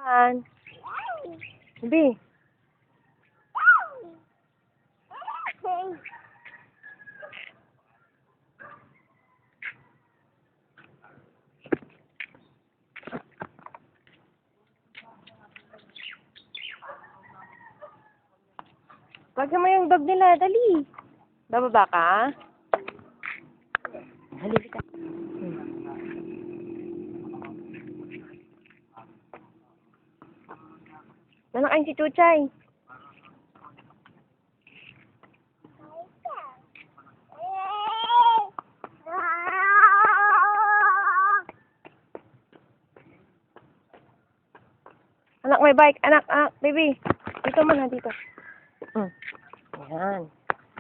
Dahan. Bi. Pagka mo yung dog nila, dali. Bababa ka? Dali ka. Nanakain si Chuchay. Anak, may bike. Anak, baby. Dito muna, dito. Ayan.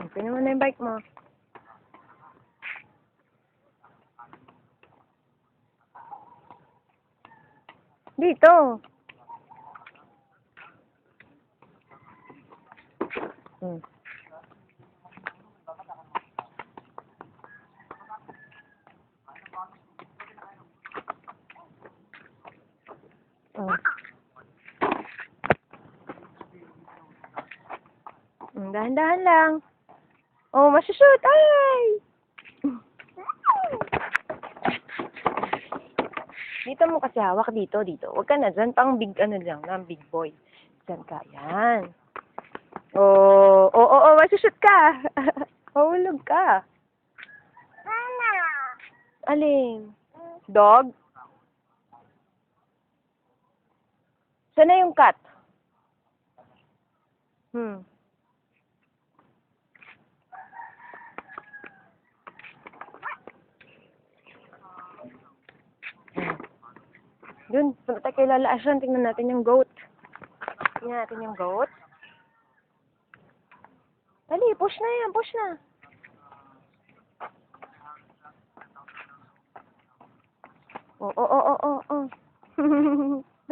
Open naman na yung bike mo. Dito. Dahan-dahan lang. Oh, masushoot. Ay! Dito mo kasi hawak dito. Huwag ka na dyan. Pang big ano lang, big boy. Dyan ka. Yan. Oh, masushoot ka. Mahulog ka. Alin? Dog? Sana yung cat? Dun, punta tayo kay Lala Ashan. Tingnan natin yung goat. Tingnan natin yung goat. Dali, push na yan, push na. Oh.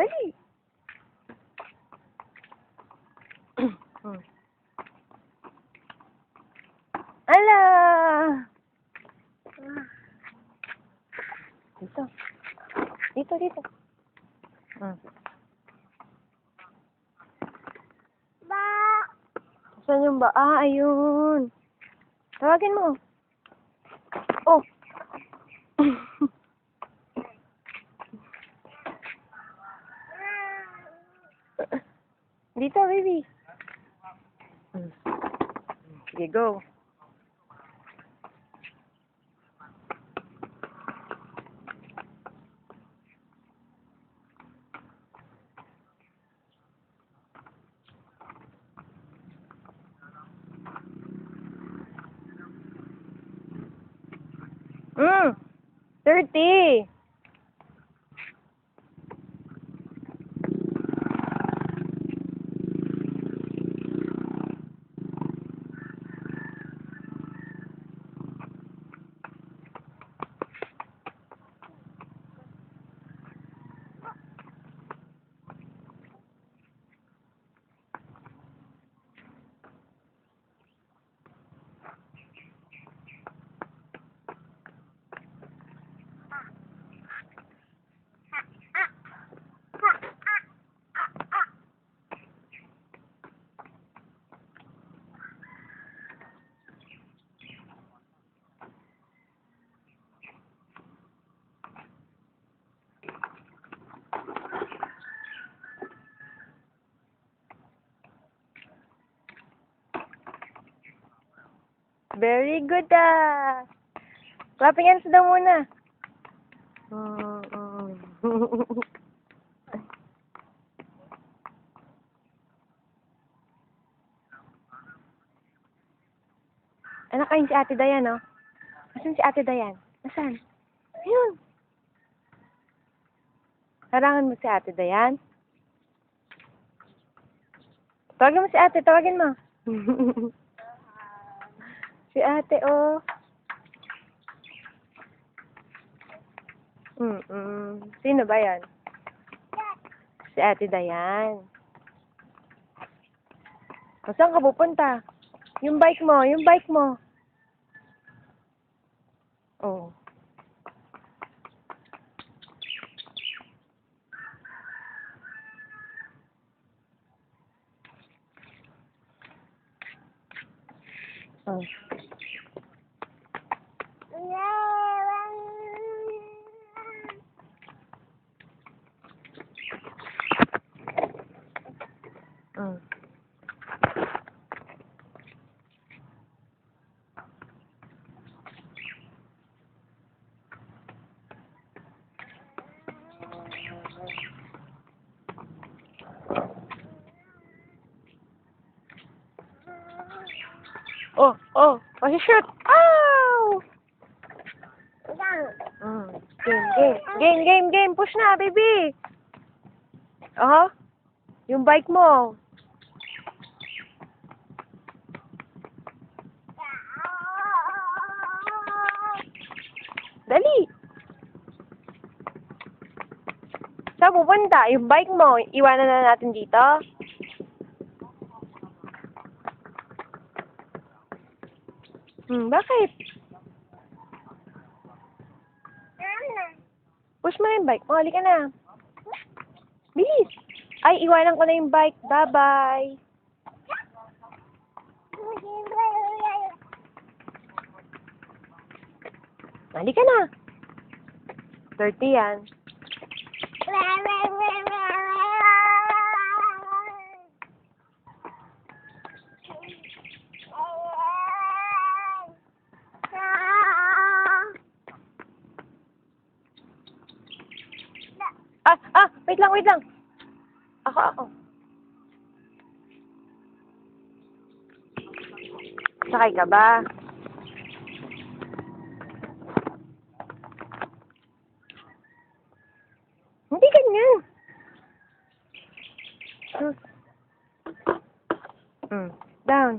Dali. Ala! Dito. Ba! Saan yung ba? Ayun. Tawagin mo. Oh. Dito, baby. Sige, go. Mm. 30. Very good, Clapping hands daw muna. Anak, ayun si Ate Dayan, oh. Nasaan si Ate Dayan? Nasaan? Ayun. Harangan mo si Ate Dayan. Tawagin mo si Ate, tawagin mo. Si Ate, oh. Sino ba yan? Si Ate Dayan. O, saan ka pupunta? Yung bike mo. Oh. Oh. Mm. Oh, oh, shoot! Ow! Game. Push na, baby. Oh, yung bike mo. Dali. Saan pupunta? Yung bike mo, iwanan na natin dito. Bakit? Push mo na yung bike mo. Halika na. Bilis. Ay, iwanan ko na yung bike. Bye-bye. Halika na. 30 yan. Wait lang. Ako. Sakay ka ba? Hindi ganyan. Down.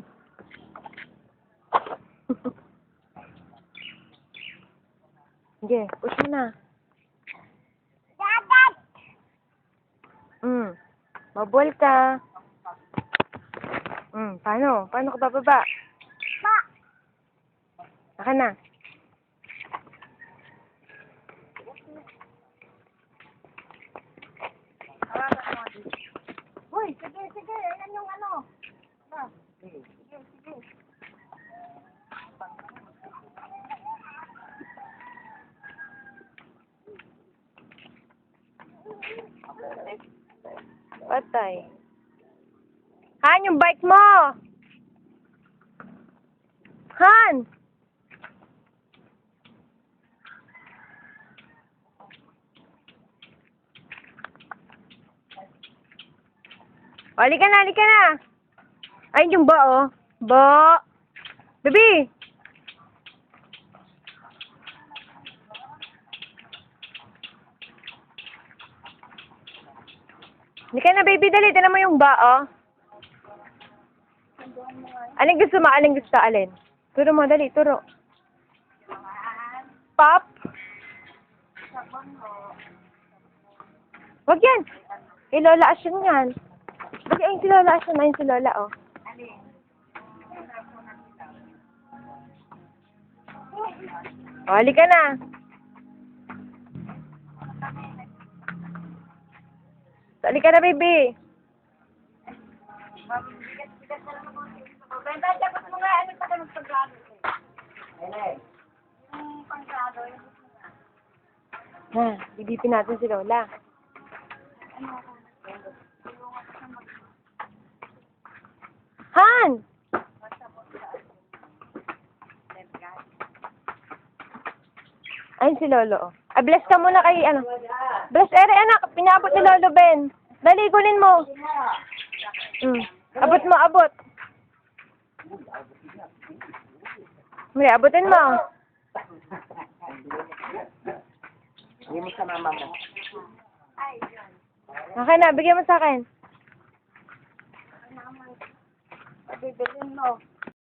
Sige, push mo na. Mabuel ka. Paano? Paano ka bababa? Aka na. Hoy, sige. Ayan yung ano. Sige. Patay. Han, yung bike mo! Han! Halika na! Ayun yung ba, oh. Ba! Baby! Halika na, baby, dali. Tinan mo yung ba, oh. Alin gusto mo? Alin? Turo mo, dali, turo. Pop? Wag yan. Lola Asyon yan. Bakit ayun si Lola Asyon? Ayun si Lola, oh. Oh, halika na. Halika na, baby. Bibipin natin si Lola. Han! Ayun si Lolo. Bless ka muna kay, ano. Bless, anak. Pinabot ni Lolo Ben. Dali, kunin mo. Abot. May abutin mo. Hindi mo sa mama mo. Okay na, bigyan mo sa akin. Bibilin mo.